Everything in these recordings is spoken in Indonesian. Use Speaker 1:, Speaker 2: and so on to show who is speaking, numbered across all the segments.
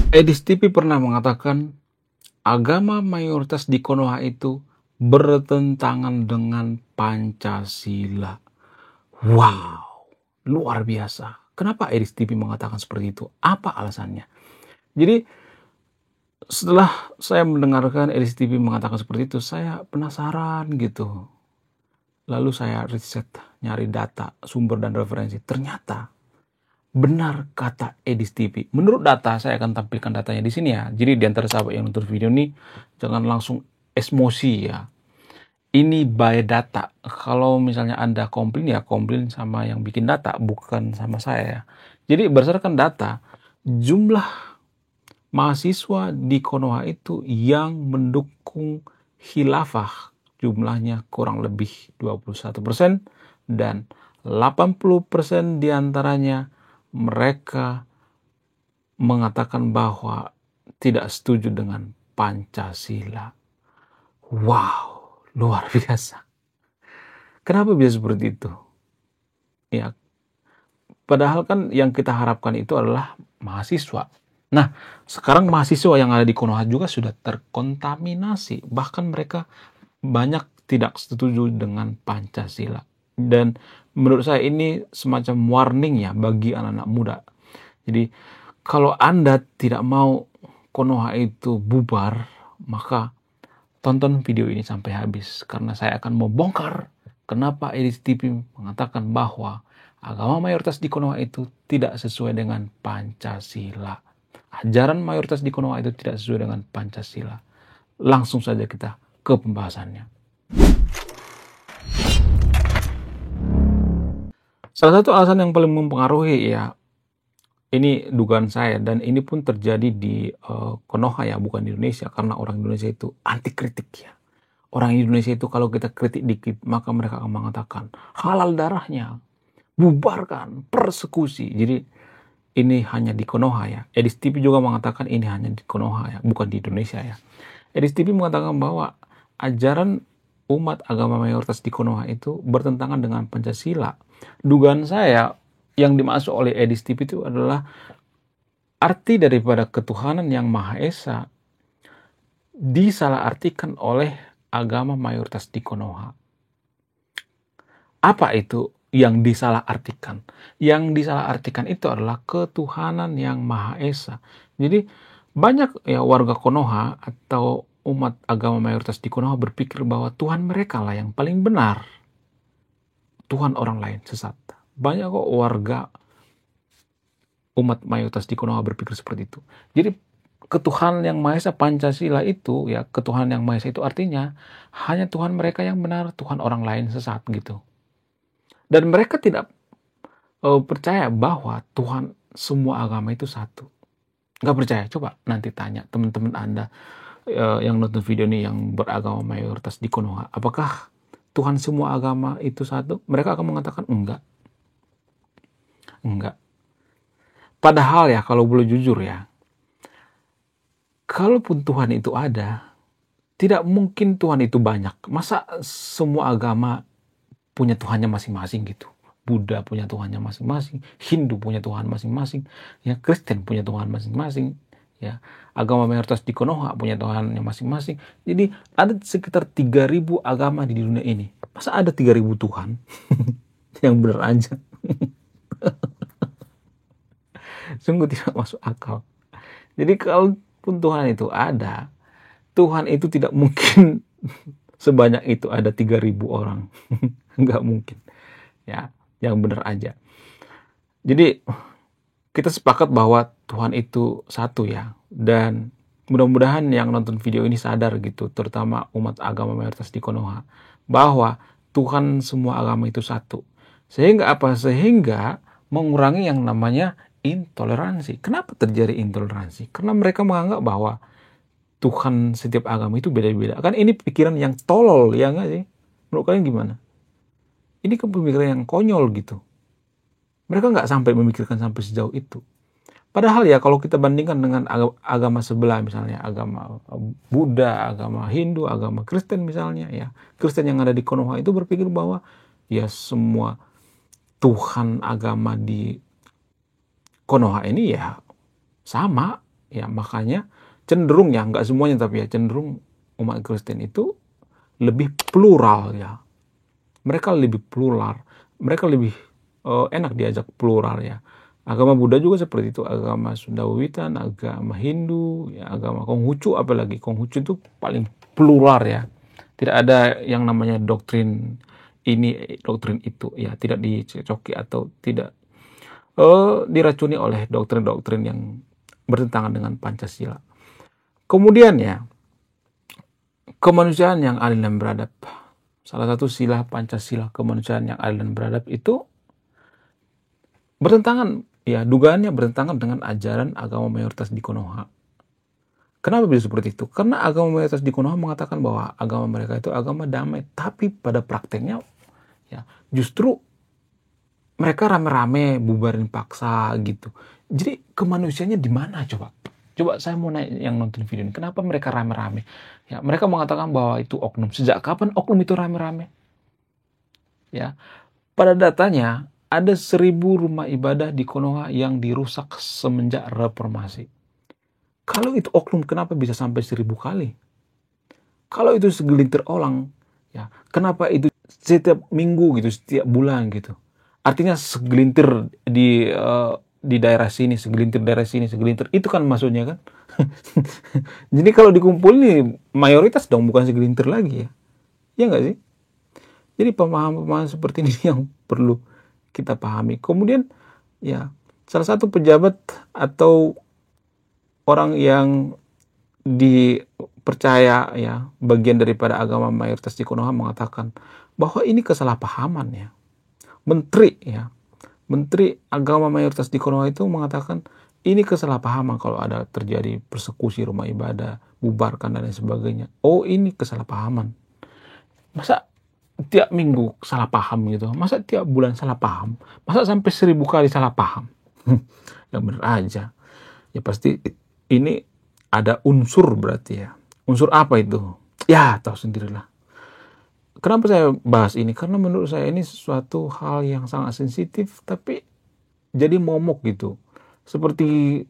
Speaker 1: Edis TV pernah mengatakan, agama mayoritas di Konoha itu bertentangan dengan Pancasila. Wow, luar biasa. Kenapa Edis TV mengatakan seperti itu? Apa alasannya? Jadi, setelah saya mendengarkan Edis TV mengatakan seperti itu, saya penasaran gitu. Lalu saya riset, nyari data, sumber dan referensi. Ternyata benar kata Edis TV. Menurut data, saya akan tampilkan datanya di sini ya. Jadi di antara sahabat yang nonton video ini, jangan langsung emosi ya. Ini by data. Kalau misalnya Anda komplain ya komplain sama yang bikin data, bukan sama saya ya. Jadi berdasarkan data, jumlah mahasiswa di Konoha itu yang mendukung khilafah jumlahnya kurang lebih 21% dan 80% diantaranya mereka mengatakan bahwa tidak setuju dengan Pancasila. Wow, luar biasa. Kenapa bisa seperti itu? Ya, padahal kan yang kita harapkan itu adalah mahasiswa. Nah, sekarang mahasiswa yang ada di Konoha juga sudah terkontaminasi. Bahkan mereka banyak tidak setuju dengan Pancasila. Dan menurut saya ini semacam warning ya bagi anak-anak muda. Jadi kalau Anda tidak mau Konoha itu bubar, maka tonton video ini sampai habis. Karena saya akan membongkar kenapa Edis TV mengatakan bahwa agama mayoritas di Konoha itu tidak sesuai dengan Pancasila. Ajaran mayoritas di Konoha itu tidak sesuai dengan Pancasila. Langsung saja kita ke pembahasannya. Salah satu alasan yang paling mempengaruhi ya, ini dugaan saya dan ini pun terjadi di Konoha ya, bukan di Indonesia, karena orang Indonesia itu anti kritik ya. Orang Indonesia itu kalau kita kritik dikit, maka mereka akan mengatakan halal darahnya, bubarkan, persekusi. Jadi ini hanya di Konoha ya. Edis TV juga mengatakan ini hanya di Konoha ya, bukan di Indonesia ya. Edis TV mengatakan bahwa ajaran umat agama mayoritas di Konoha itu bertentangan dengan Pancasila. Dugaan saya yang dimaksud oleh Edis TV itu adalah arti daripada ketuhanan yang Maha Esa disalahartikan oleh agama mayoritas di Konoha. Apa itu yang disalahartikan? Yang disalahartikan itu adalah ketuhanan yang Maha Esa. Jadi banyak ya warga Konoha atau umat agama mayoritas di Konoha berpikir bahwa Tuhan mereka lah yang paling benar. Tuhan orang lain sesat. Banyak kok warga umat mayoritas di Konoha berpikir seperti itu. Jadi ketuhanan yang Maha Esa Pancasila itu ya, ketuhanan yang Maha Esa itu artinya hanya Tuhan mereka yang benar, Tuhan orang lain sesat gitu. Dan mereka tidak percaya bahwa Tuhan semua agama itu satu. Nggak percaya? Coba nanti tanya teman-teman Anda yang nonton video ini yang beragama mayoritas di Konoha. Apakah Tuhan semua agama itu satu? Mereka akan mengatakan enggak. Enggak. Padahal ya kalau boleh jujur ya, kalaupun Tuhan itu ada, tidak mungkin Tuhan itu banyak. Masa semua agama punya Tuhannya masing-masing gitu? Buddha punya Tuhannya masing-masing, Hindu punya Tuhan masing-masing, ya Kristen punya Tuhan masing-masing, ya agama mayoritas di Konoha punya Tuhannya masing-masing. Jadi ada sekitar 3.000 agama di dunia ini. Masa ada 3.000 Tuhan? Yang benar aja. Sungguh tidak masuk akal. Jadi kalaupun Tuhan itu ada, Tuhan itu tidak mungkin sebanyak itu ada 3.000 orang. Nggak mungkin. Ya, yang benar aja. Jadi kita sepakat bahwa Tuhan itu satu ya. Dan mudah-mudahan yang nonton video ini sadar gitu, terutama umat agama mayoritas di Konoha, bahwa Tuhan semua agama itu satu. Sehingga apa? Sehingga mengurangi yang namanya intoleransi. Kenapa terjadi intoleransi? Karena mereka menganggap bahwa Tuhan setiap agama itu beda-beda. Kan ini pikiran yang tolol, ya nggak sih? Menurut kalian gimana? Ini kan pemikiran yang konyol gitu. Mereka nggak sampai memikirkan sampai sejauh itu. Padahal ya kalau kita bandingkan dengan agama sebelah, misalnya agama Buddha, agama Hindu, agama Kristen misalnya ya. Kristen yang ada di Konoha itu berpikir bahwa ya semua Tuhan agama di Konoha ini ya sama. Ya, makanya cenderung ya, nggak semuanya tapi ya, cenderung umat Kristen itu lebih plural ya. Mereka lebih plural, mereka lebih enak diajak plural ya. Agama Buddha juga seperti itu, agama Sunda Wiwitan, agama Hindu, ya, agama Konghucu, apalagi Konghucu itu paling plural ya. Tidak ada yang namanya doktrin ini, doktrin itu ya, tidak dicocoki atau tidak diracuni oleh doktrin-doktrin yang bertentangan dengan Pancasila. Kemudian ya, kemanusiaan yang adil dan beradab. Salah satu sila Pancasila, kemanusiaan yang adil dan beradab itu bertentangan, ya dugaannya bertentangan dengan ajaran agama mayoritas di Konoha. Kenapa bisa seperti itu? Karena agama mayoritas di Konoha mengatakan bahwa agama mereka itu agama damai, tapi pada prakteknya ya justru mereka rame-rame bubarin paksa gitu. Jadi kemanusiaannya di mana coba? Coba saya mau nanya yang nonton video ini, kenapa mereka rame-rame? Ya, mereka mengatakan bahwa itu oknum. Sejak kapan oknum itu rame-rame? Ya, pada datanya ada 1.000 rumah ibadah di Konoha yang dirusak semenjak reformasi. Kalau itu oknum, kenapa bisa sampai 1.000 kali? Kalau itu segelintir orang, ya, kenapa itu setiap minggu gitu, setiap bulan gitu? Artinya segelintir di daerah sini, segelintir daerah sini, segelintir. Itu kan maksudnya kan. Jadi kalau dikumpul ini mayoritas dong, bukan segelintir lagi ya. Ya nggak sih? Jadi pemahaman-pemahaman seperti ini yang perlu kita pahami. Kemudian ya, salah satu pejabat atau orang yang dipercaya ya bagian daripada agama mayoritas di Konoha mengatakan bahwa ini kesalahpahaman ya. Menteri agama mayoritas di Konoha itu mengatakan ini kesalahpahaman kalau ada terjadi persekusi rumah ibadah, bubarkan dan lain sebagainya. Oh, ini kesalahpahaman. Masa tiap minggu salah paham gitu? Masa tiap bulan salah paham? Masa sampai 1.000 kali salah paham? Yang bener aja. Ya pasti ini ada unsur berarti ya. Unsur apa itu? Ya, tahu sendirilah. Kenapa saya bahas ini? Karena menurut saya ini sesuatu hal yang sangat sensitif, tapi jadi momok gitu. Seperti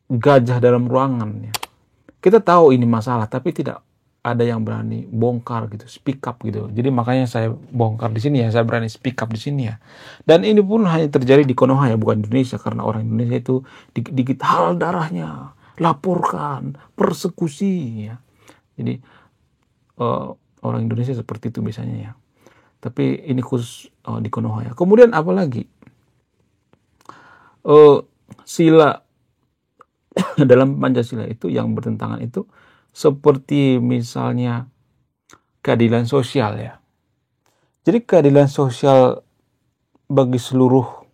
Speaker 1: gajah dalam ruangan ya. Kita tahu ini masalah, tapi tidak ada yang berani bongkar gitu, speak up gitu. Jadi makanya saya bongkar di sini ya, saya berani speak up di sini ya. Dan ini pun hanya terjadi di Konoha ya, bukan Indonesia, karena orang Indonesia itu dikit-dikit hal darahnya, laporkan, persekusi ya. Jadi orang Indonesia seperti itu biasanya ya. Tapi ini khusus di Konoha ya. Kemudian apa lagi? Sila dalam Pancasila itu yang bertentangan itu seperti misalnya keadilan sosial ya. Jadi keadilan sosial bagi seluruh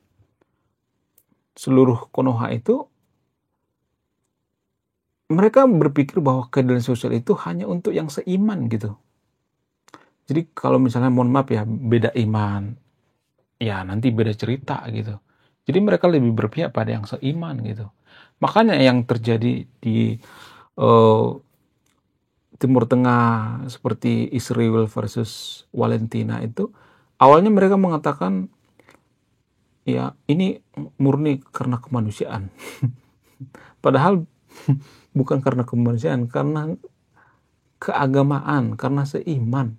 Speaker 1: Konoha itu, mereka berpikir bahwa keadilan sosial itu hanya untuk yang seiman gitu. Jadi kalau misalnya mohon maaf ya, beda iman, ya nanti beda cerita gitu. Jadi mereka lebih berpihak pada yang seiman gitu. Makanya yang terjadi di Timur Tengah seperti Israel versus Valentina itu, awalnya mereka mengatakan ya ini murni karena kemanusiaan. Padahal bukan karena kemanusiaan, karena keagamaan, karena seiman.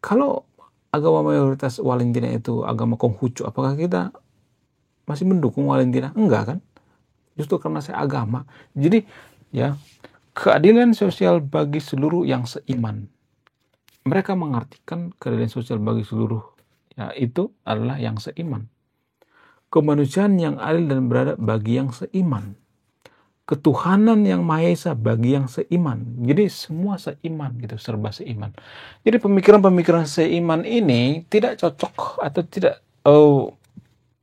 Speaker 1: Kalau agama mayoritas Valentina itu agama Konghucu, apakah kita masih mendukung Valentina? Enggak kan? Justru karena saya agama. Jadi ya, keadilan sosial bagi seluruh yang seiman. Mereka mengartikan keadilan sosial bagi seluruh ya itu adalah yang seiman. Kemanusiaan yang adil dan beradab bagi yang seiman. Ketuhanan yang Maha Esa bagi yang seiman. Jadi semua seiman gitu, serba seiman. Jadi pemikiran-pemikiran seiman ini tidak cocok atau tidak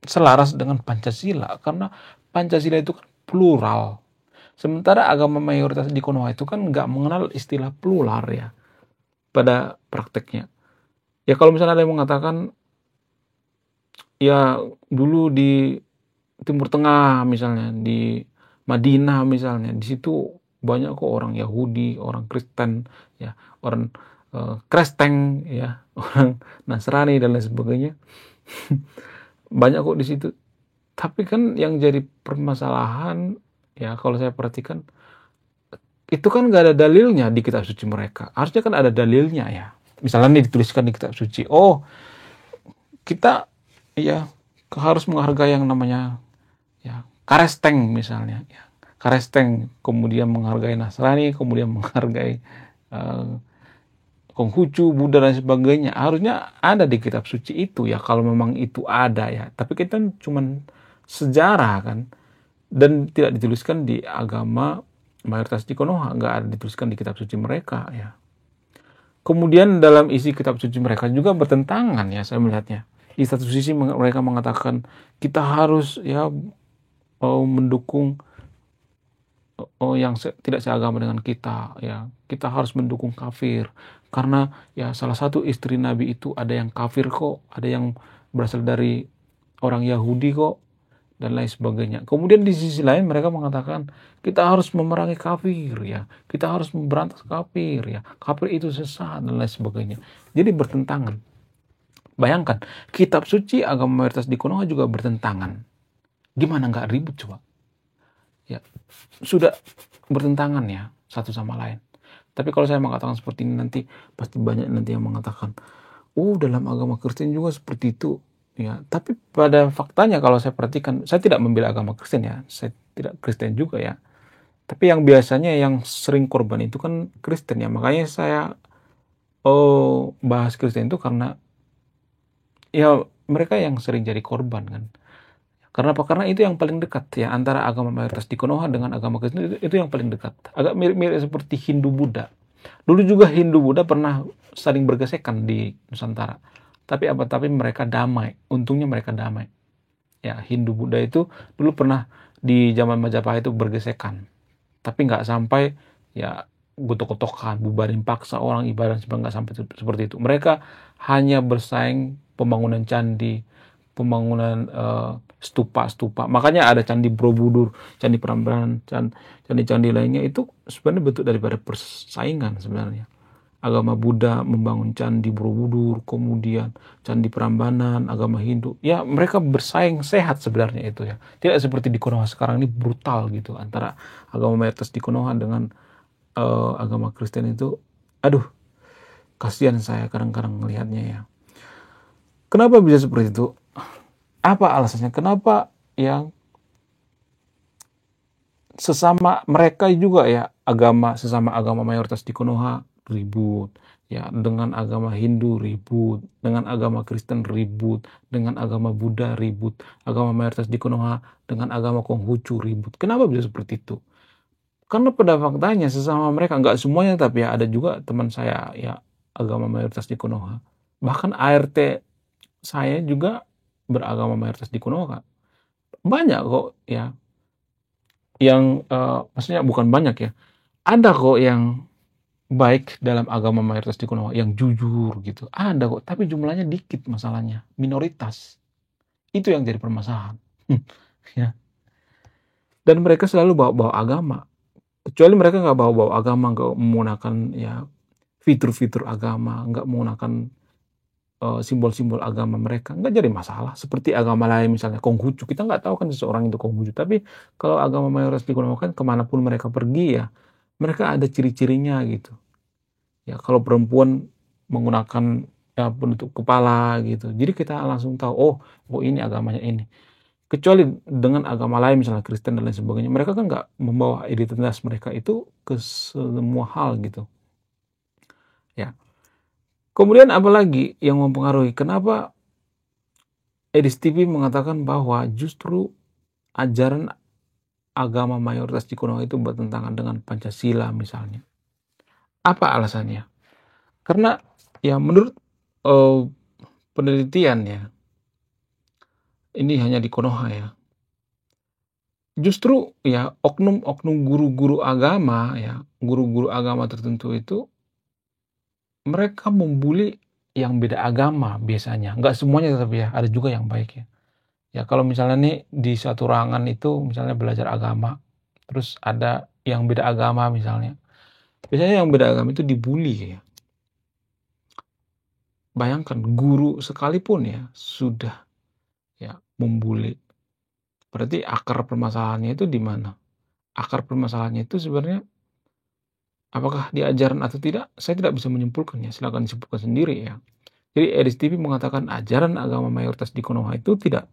Speaker 1: selaras dengan Pancasila, karena Pancasila itu kan plural. Sementara agama mayoritas di Konoha itu kan nggak mengenal istilah plural ya pada prakteknya. Ya kalau misalnya ada yang mengatakan ya dulu di Timur Tengah misalnya, di Madinah misalnya, di situ banyak kok orang Yahudi, orang Kristen, ya, orang Kristen, ya, orang Nasrani dan lain sebagainya. Banyak kok di situ. Tapi kan yang jadi permasalahan ya kalau saya perhatikan itu kan nggak ada dalilnya di kitab suci mereka. Harusnya kan ada dalilnya ya. Misalnya nih dituliskan di kitab suci, oh kita ya harus menghargai yang namanya ya Karesteng misalnya. Ya. Karesteng, kemudian menghargai Nasrani, kemudian menghargai uh, Konghucu, Buddha dan sebagainya. Harusnya ada di kitab suci itu ya kalau memang itu ada ya. Tapi kita cuma sejarah kan dan tidak dituliskan di agama mayoritas di Konoha, nggak ada dituliskan di kitab suci mereka ya. Kemudian dalam isi kitab suci mereka juga bertentangan ya saya melihatnya. Di satu sisi mereka mengatakan kita harus ya mendukung yang tidak seagama dengan kita ya. Kita harus mendukung kafir karena ya salah satu istri Nabi itu ada yang kafir kok, ada yang berasal dari orang Yahudi kok dan lain sebagainya. Kemudian di sisi lain mereka mengatakan kita harus memerangi kafir ya, kita harus memberantas kafir ya, kafir itu sesat dan lain sebagainya. Jadi bertentangan. Bayangkan kitab suci agama mayoritas di Konoha juga bertentangan. Gimana nggak ribut coba? Ya sudah bertentangan ya satu sama lain. Tapi kalau saya mengatakan seperti ini nanti pasti banyak nanti yang mengatakan, oh dalam agama Kristen juga seperti itu. Ya, tapi pada faktanya kalau saya perhatikan, saya tidak membela agama Kristen ya, saya tidak Kristen juga ya. Tapi yang biasanya yang sering korban itu kan Kristen ya, makanya saya bahas Kristen itu karena ya mereka yang sering jadi korban kan. Karena apa? Karena itu yang paling dekat ya antara agama mayoritas di Konoha dengan agama Kristen itu yang paling dekat. Agak mirip-mirip seperti Hindu Buddha. Dulu juga Hindu Buddha pernah saling bergesekan di Nusantara. Tapi mereka damai. Untungnya mereka damai. Ya, Hindu Buddha itu dulu pernah di zaman Majapahit itu bergesekan. Tapi nggak sampai ya gotok-gotokan, bubarin paksa orang ibadah nggak sampai seperti itu. Mereka hanya bersaing pembangunan candi, pembangunan stupa-stupa. Makanya ada candi Borobudur, candi Prambanan, candi-candi lainnya itu sebenarnya bentuk daripada persaingan sebenarnya. Agama Buddha membangun candi Borobudur, kemudian candi Prambanan, agama Hindu. Ya mereka bersaing sehat sebenarnya itu ya. Tidak seperti di Konoha sekarang ini brutal gitu antara agama mayoritas di Konoha dengan agama Kristen itu. Aduh, kasihan saya kadang-kadang melihatnya ya. Kenapa bisa seperti itu? Apa alasannya? Kenapa yang sesama mereka juga ya sesama agama mayoritas di Konoha ribut ya, dengan agama Hindu ribut, dengan agama Kristen ribut, dengan agama Buddha ribut, agama mayoritas di Konoha dengan agama Konghucu ribut. Kenapa bisa seperti itu? Karena pada faktanya sesama mereka, nggak semuanya tapi ya ada juga teman saya ya agama mayoritas di Konoha. Bahkan ART saya juga beragama mayoritas di Konoha. Banyak kok ya yang maksudnya bukan banyak ya. Ada kok yang baik dalam agama mayoritas di Konoha, yang jujur gitu. Ada kok, tapi jumlahnya dikit masalahnya, minoritas. Itu yang jadi permasalahan. Ya. Dan mereka selalu bawa-bawa agama. Kecuali mereka nggak bawa-bawa agama, nggak menggunakan ya fitur-fitur agama, nggak menggunakan simbol-simbol agama mereka, nggak jadi masalah. Seperti agama lain misalnya Konghucu, kita nggak tahu kan seseorang itu Konghucu. Tapi kalau agama mayoritas di Konoha kan kemanapun mereka pergi ya, mereka ada ciri-cirinya gitu. Ya kalau perempuan menggunakan ya penutup kepala gitu, jadi kita langsung tahu oh ini agamanya ini. Kecuali dengan agama lain misalnya Kristen dan lain sebagainya, mereka kan nggak membawa identitas mereka itu ke semua hal gitu ya. Kemudian apalagi yang mempengaruhi, kenapa Edis TV mengatakan bahwa justru ajaran agama mayoritas di Konoha itu bertentangan dengan Pancasila misalnya. Apa alasannya? Karena ya menurut penelitian ya, ini hanya di Konoha ya, justru ya oknum-oknum guru-guru agama ya, guru-guru agama tertentu itu mereka membuli yang beda agama biasanya. Nggak semuanya tapi ya, ada juga yang baik ya. Ya kalau misalnya nih di suatu ruangan itu misalnya belajar agama, terus ada yang beda agama misalnya. Biasanya yang beda agama itu dibully ya. Bayangkan guru sekalipun ya sudah ya membuli. Berarti akar permasalahannya itu di mana? akar permasalahannya itu sebenarnya apakah di ajaran atau tidak, saya tidak bisa menyimpulkannya, silakan disimpulkan sendiri ya. Jadi EDIS TV mengatakan ajaran agama mayoritas di Konoha itu tidak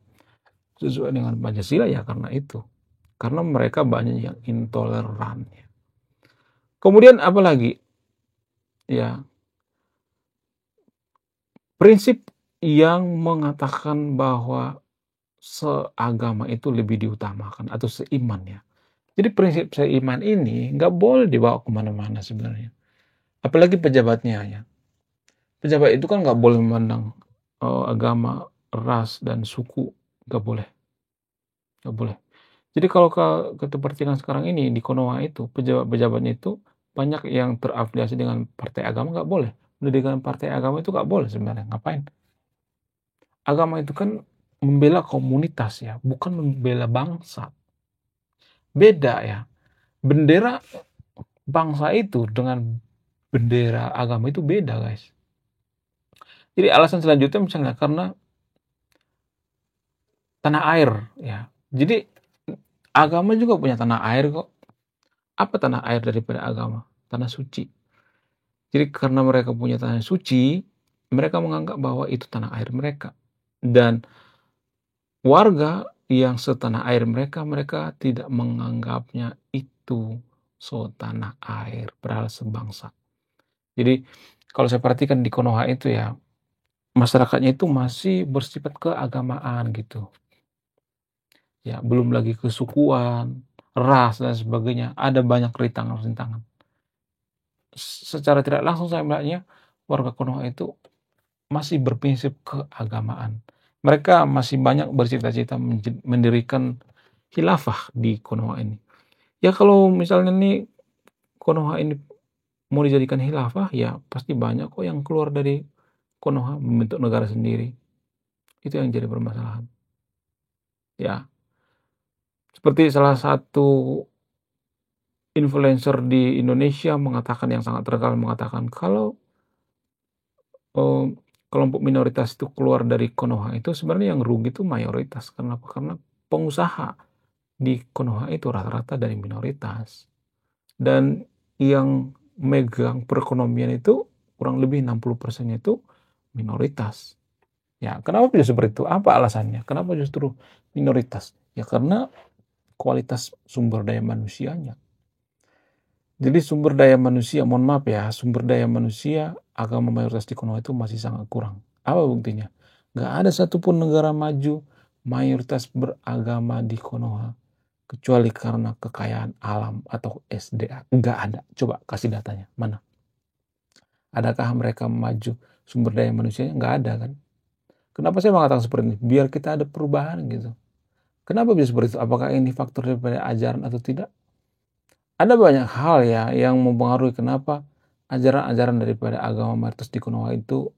Speaker 1: sesuai dengan Pancasila ya karena itu. Karena mereka banyak yang intoleran. Kemudian apalagi? Ya, prinsip yang mengatakan bahwa seagama itu lebih diutamakan atau seiman ya. Jadi prinsip seiman ini nggak boleh dibawa kemana-mana sebenarnya. Apalagi pejabatnya ya. Pejabat itu kan nggak boleh memandang agama, ras, dan suku. Nggak boleh. Nggak boleh. Jadi kalau ke seperti yang sekarang ini di Konoha itu, pejabat-pejabatnya itu banyak yang terafiliasi dengan partai agama nggak boleh. Pendidikan partai agama itu nggak boleh sebenarnya. Ngapain? Agama itu kan membela komunitas ya, bukan membela bangsa. Beda ya. Bendera bangsa itu dengan bendera agama itu beda guys. Jadi alasan selanjutnya misalnya karena tanah air ya. Jadi agama juga punya tanah air kok. Apa tanah air daripada agama? Tanah suci. Jadi karena mereka punya tanah suci, mereka menganggap bahwa itu tanah air mereka. Dan warga yang setanah air mereka, mereka tidak menganggapnya itu tanah air, padahal sebangsa. Jadi kalau saya perhatikan di Konoha itu ya, masyarakatnya itu masih bersifat keagamaan gitu. Ya, belum lagi kesukuan, ras dan sebagainya. Ada banyak rintangan-rintangan. Secara tidak langsung saya melihatnya warga Konoha itu masih berprinsip keagamaan. Mereka masih banyak bercita-cita mendirikan khilafah di Konoha ini. Ya kalau misalnya nih Konoha ini mau dijadikan khilafah, ya pasti banyak kok yang keluar dari Konoha membentuk negara sendiri. Itu yang jadi permasalahan. Ya, seperti salah satu influencer di Indonesia mengatakan yang sangat terkenal mengatakan kalau kelompok minoritas itu keluar dari Konoha itu sebenarnya yang rugi itu mayoritas. Kenapa? Karena pengusaha di Konoha itu rata-rata dari minoritas. Dan yang megang perekonomian itu kurang lebih 60% itu minoritas. Ya, kenapa bisa seperti itu? Apa alasannya? Kenapa justru minoritas? Ya karena kualitas sumber daya manusianya. Jadi sumber daya manusia, mohon maaf ya, sumber daya manusia agama mayoritas di Konoha itu masih sangat kurang. Apa buktinya? Gak ada satupun negara maju mayoritas beragama di Konoha. Kecuali karena kekayaan alam atau SDA. Gak ada. Coba kasih datanya. Mana? Adakah mereka maju sumber daya manusianya? Gak ada kan? Kenapa saya mengatakan seperti ini? Biar kita ada perubahan gitu. Kenapa bisa seperti itu? Apakah ini faktor daripada ajaran atau tidak? Ada banyak hal ya yang mempengaruhi kenapa ajaran-ajaran daripada agama mayoritas di Konoha itu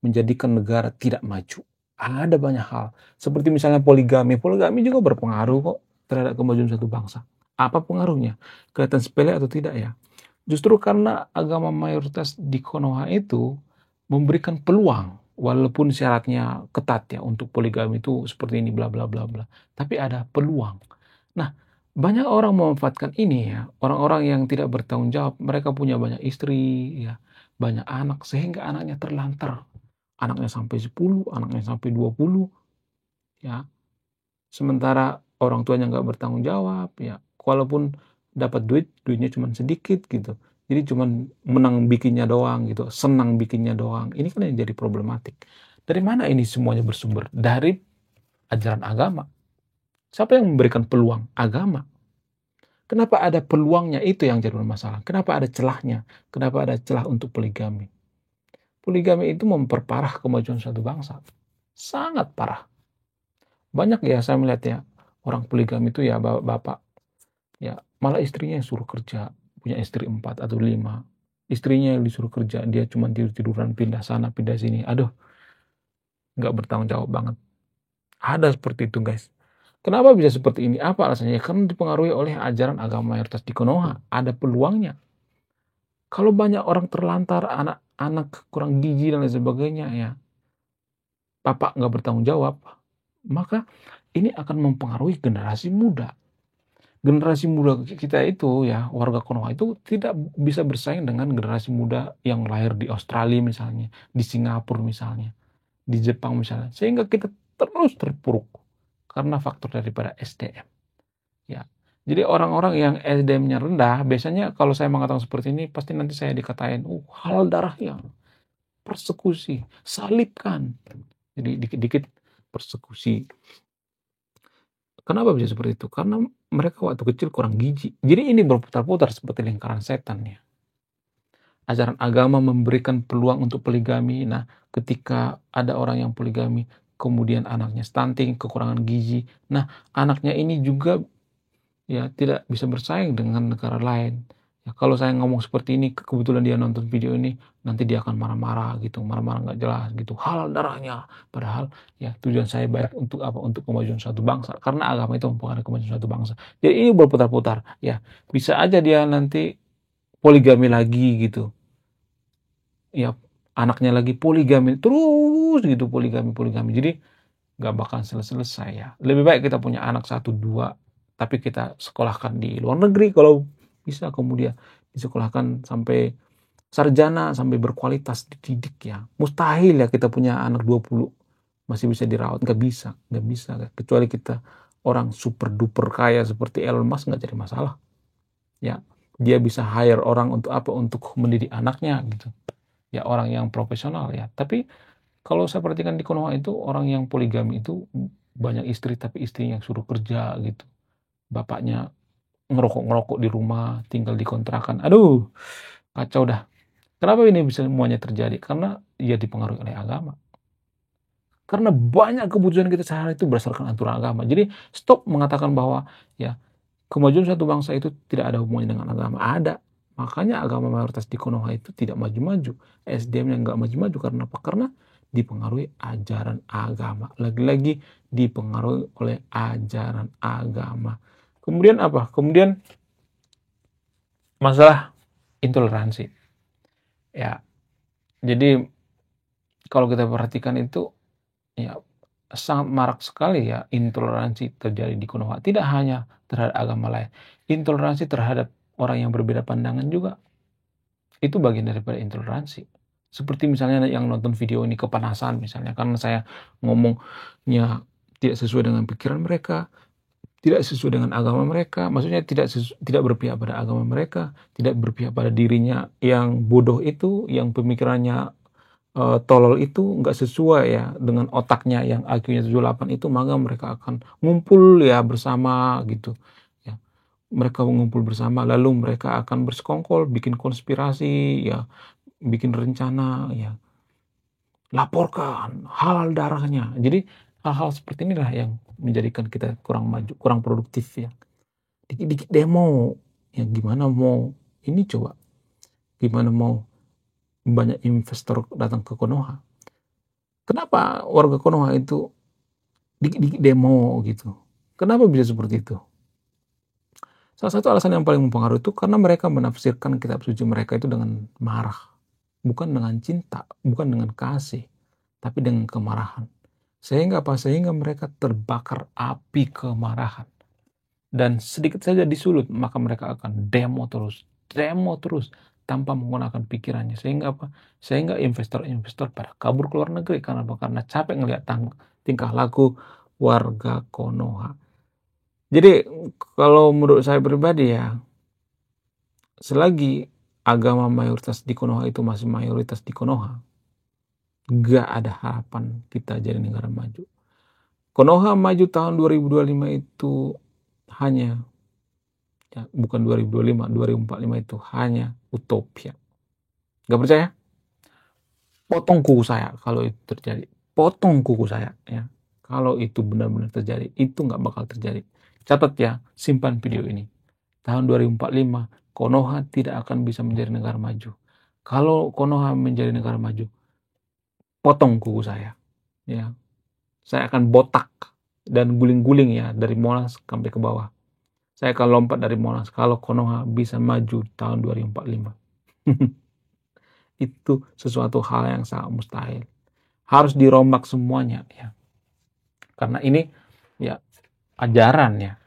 Speaker 1: menjadikan negara tidak maju. Ada banyak hal. Seperti misalnya poligami. Poligami juga berpengaruh kok terhadap kemajuan satu bangsa. Apa pengaruhnya? Kelihatan sepele atau tidak ya? Justru karena agama mayoritas di Konoha itu memberikan peluang. Walaupun syaratnya ketat ya untuk poligami itu seperti ini bla bla bla bla. Tapi ada peluang. Nah, banyak orang memanfaatkan ini ya, orang-orang yang tidak bertanggung jawab, mereka punya banyak istri, ya, banyak anak, sehingga anaknya terlantar. Anaknya sampai 10, anaknya sampai 20, ya. Sementara orang tuanya nggak bertanggung jawab, ya. Walaupun dapat duit, duitnya cuma sedikit gitu. Jadi cuma menang bikinnya doang gitu, senang bikinnya doang. Ini kan yang jadi problematik. Dari mana ini semuanya bersumber? Dari ajaran agama. Siapa yang memberikan peluang? Agama. Kenapa ada peluangnya itu yang jadi masalah? Kenapa ada celahnya? Kenapa ada celah untuk poligami? Poligami itu memperparah kemajuan suatu bangsa. Sangat parah. Banyak ya saya melihat ya, orang poligami itu ya bapak-bapak. Ya, malah istrinya yang suruh kerja. Punya istri 4 atau 5. Istrinya yang disuruh kerja, dia cuma tidur-tiduran, pindah sana, pindah sini. Aduh, nggak bertanggung jawab banget. Ada seperti itu guys. Kenapa bisa seperti ini? Apa alasannya? Karena dipengaruhi oleh ajaran agama mayoritas di Konoha. Ada peluangnya. Kalau banyak orang terlantar, anak-anak kurang gizi dan lain sebagainya, ya, bapak nggak bertanggung jawab, maka ini akan mempengaruhi generasi muda. generasi muda kita itu ya, warga Konoha itu tidak bisa bersaing dengan generasi muda yang lahir di Australia misalnya, di Singapura misalnya, di Jepang misalnya. Sehingga kita terus terpuruk karena faktor daripada SDM. Ya. Jadi orang-orang yang SDM-nya rendah, biasanya kalau saya mengatakan seperti ini, pasti nanti saya dikatain, halal darahnya, persekusi, salibkan. Jadi dikit-dikit persekusi. Kenapa bisa seperti itu? Karena mereka waktu kecil kurang gizi. Jadi ini berputar-putar seperti lingkaran setan ya. Ajaran agama memberikan peluang untuk poligami. Nah, ketika ada orang yang poligami, kemudian anaknya stunting, kekurangan gizi. Nah, anaknya ini juga ya tidak bisa bersaing dengan negara lain. Ya, kalau saya ngomong seperti ini, kebetulan dia nonton video ini, nanti dia akan marah-marah gitu, marah-marah nggak jelas gitu, halal darahnya. Padahal ya tujuan saya baik untuk apa? Untuk kemajuan suatu bangsa. Karena agama itu mempengaruhi kemajuan suatu bangsa. Jadi ini berputar-putar. Ya, bisa aja dia nanti poligami lagi gitu. Ya, anaknya lagi poligami terus gitu, poligami. Jadi nggak bakal selesai ya. Lebih baik kita punya anak 1, 2, tapi kita sekolahkan di luar negeri kalau bisa, kemudian disekolahkan sampai sarjana, sampai berkualitas dididik ya. Mustahil ya kita punya anak 20 masih bisa dirawat, nggak bisa. Kecuali kita orang super duper kaya seperti Elon Musk, nggak jadi masalah. Ya, dia bisa hire orang untuk apa? Untuk mendidik anaknya gitu. Ya, orang yang profesional ya. Tapi kalau saya perhatikan di Konoha itu orang yang poligami itu banyak istri, tapi istrinya yang suruh kerja gitu. Bapaknya ngerokok-ngerokok di rumah, tinggal di kontrakan. Aduh, kacau dah. Kenapa ini bisa semuanya terjadi? Karena ia dipengaruhi oleh agama. Karena banyak kebutuhan kita sehari itu berdasarkan aturan agama. Jadi stop mengatakan bahwa ya kemajuan suatu bangsa itu tidak ada hubungannya dengan agama. Ada. Makanya agama mayoritas di Konoha itu tidak maju-maju. SDM-nya nggak maju-maju. Karena apa? Karena dipengaruhi ajaran agama. Lagi-lagi dipengaruhi oleh ajaran agama. Kemudian apa? Kemudian masalah intoleransi. Ya, jadi kalau kita perhatikan itu ya sangat marak sekali ya intoleransi terjadi di Konoha. Tidak hanya terhadap agama lain. Intoleransi terhadap orang yang berbeda pandangan juga itu bagian daripada intoleransi. Seperti misalnya yang nonton video ini kepanasan misalnya karena saya ngomongnya tidak sesuai dengan pikiran mereka, tidak sesuai dengan agama mereka, maksudnya tidak berpihak pada agama mereka, tidak berpihak pada dirinya yang bodoh itu, yang pemikirannya tolol itu nggak sesuai ya dengan otaknya yang IQ-nya 78 itu, maka mereka akan ngumpul ya bersama gitu. Ya. Mereka mengumpul bersama lalu mereka akan bersekongkol, bikin konspirasi ya, bikin rencana ya. Laporkan halal darahnya. Jadi hal-hal seperti inilah yang menjadikan kita kurang maju, kurang produktif ya. Dikit-dikit demo ya, gimana mau ini coba, gimana mau banyak investor datang ke Konoha. Kenapa warga Konoha itu dikit-dikit demo gitu? Kenapa bisa seperti itu? Salah satu alasan yang paling mempengaruhi itu karena mereka menafsirkan kitab suci mereka itu dengan marah. Bukan dengan cinta, bukan dengan kasih, tapi dengan kemarahan. Sehingga apa? Sehingga mereka terbakar api kemarahan. Dan sedikit saja disulut, maka mereka akan demo terus tanpa menggunakan pikirannya. Sehingga apa? Sehingga investor-investor pada kabur ke luar negeri. Karena apa? Karena capek ngelihat tingkah laku warga Konoha. Jadi kalau menurut saya pribadi ya, selagi agama mayoritas di Konoha itu masih mayoritas di Konoha, gak ada harapan kita jadi negara maju. Konoha maju tahun 2025 itu hanya ya, bukan 2025, 2045 itu hanya utopia. Gak percaya? Potong kuku saya kalau itu terjadi. Potong kuku saya ya. Kalau itu benar-benar terjadi, itu nggak bakal terjadi. Catat ya, simpan video ini. Tahun 2045, Konoha tidak akan bisa menjadi negara maju. Kalau Konoha menjadi negara maju, potong kuku saya. Ya, saya akan botak dan guling-guling ya dari Monas sampai ke bawah. Saya akan lompat dari Monas kalau Konoha bisa maju tahun 2045. Itu sesuatu hal yang sangat mustahil. Harus dirombak semuanya ya. Karena ini ya ajaran ya.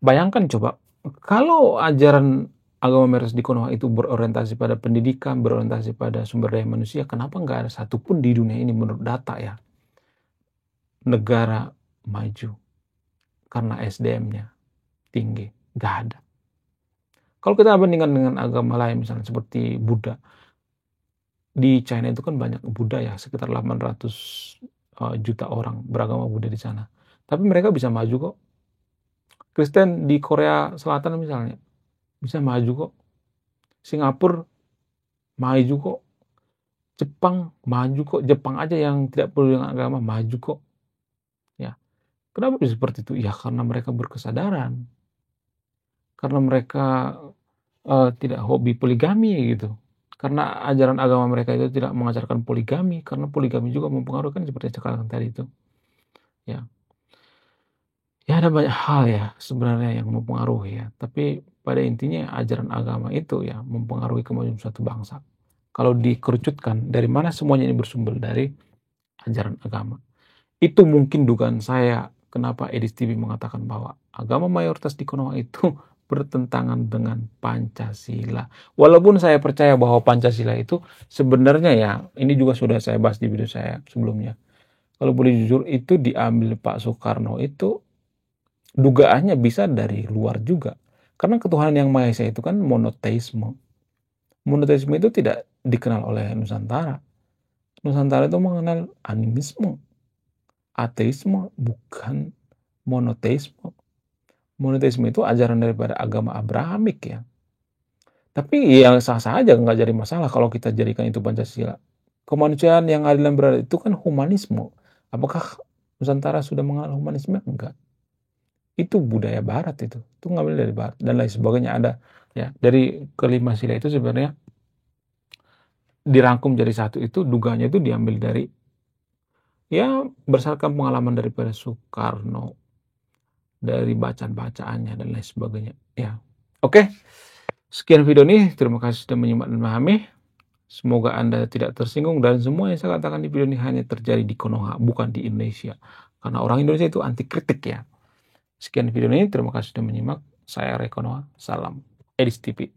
Speaker 1: Bayangkan coba Kalau ajaran agama mayoritas di Konoha itu berorientasi pada pendidikan, berorientasi pada sumber daya manusia, kenapa nggak ada satupun di dunia ini menurut data ya, negara maju karena SDM-nya tinggi? Nggak ada. Kalau kita bandingkan dengan agama lain, misalnya seperti Buddha, di China itu kan banyak Buddha ya, sekitar 800 juta orang beragama Buddha di sana. Tapi mereka bisa maju kok. Kristen di Korea Selatan misalnya, bisa maju kok. Singapura maju kok. Jepang maju kok. Jepang aja yang tidak perlu dengan agama maju kok. Ya, kenapa bisa seperti itu? Ya karena mereka berkesadaran. Karena mereka tidak hobi poligami gitu. Karena ajaran agama mereka itu tidak mengajarkan poligami, karena poligami juga mempengaruhi kan seperti cakap tadi itu. Ya. Ya ada banyak hal ya sebenarnya yang mempengaruhi ya. Tapi pada intinya ajaran agama itu ya mempengaruhi kemajuan suatu bangsa. Kalau dikerucutkan dari mana semuanya ini bersumber dari ajaran agama. Itu mungkin dugaan saya kenapa Edis TV mengatakan bahwa agama mayoritas di Konoha itu bertentangan dengan Pancasila. Walaupun saya percaya bahwa Pancasila itu sebenarnya ya, ini juga sudah saya bahas di video saya sebelumnya. Kalau boleh jujur itu diambil Pak Soekarno itu dugaannya bisa dari luar juga. Karena ketuhanan yang Maha Esa itu kan monoteisme. Monoteisme itu tidak dikenal oleh Nusantara. Nusantara itu mengenal animisme, ateisme, bukan monoteisme. Monoteisme itu ajaran daripada agama Abrahamik ya. Tapi yang sah-sah aja nggak jadi masalah kalau kita jadikan itu Pancasila. Kemanusiaan yang adil dan beradab itu kan humanisme. Apakah Nusantara sudah mengenal humanisme? Enggak. Itu budaya barat itu ngambil dari barat dan lain sebagainya ada ya. Dari kelima sila itu sebenarnya dirangkum jadi satu, itu duganya itu diambil dari ya berdasarkan pengalaman daripada Soekarno, dari bacaan-bacaannya dan lain sebagainya ya. Oke, sekian video ini, terima kasih sudah menyimak dan memahami. Semoga Anda tidak tersinggung dan semua yang saya katakan di video ini hanya terjadi di Konoha, bukan di Indonesia, karena orang Indonesia itu anti kritik ya. Sekian video ini, terima kasih sudah menyimak. Saya Rekonoa, salam Edis TV.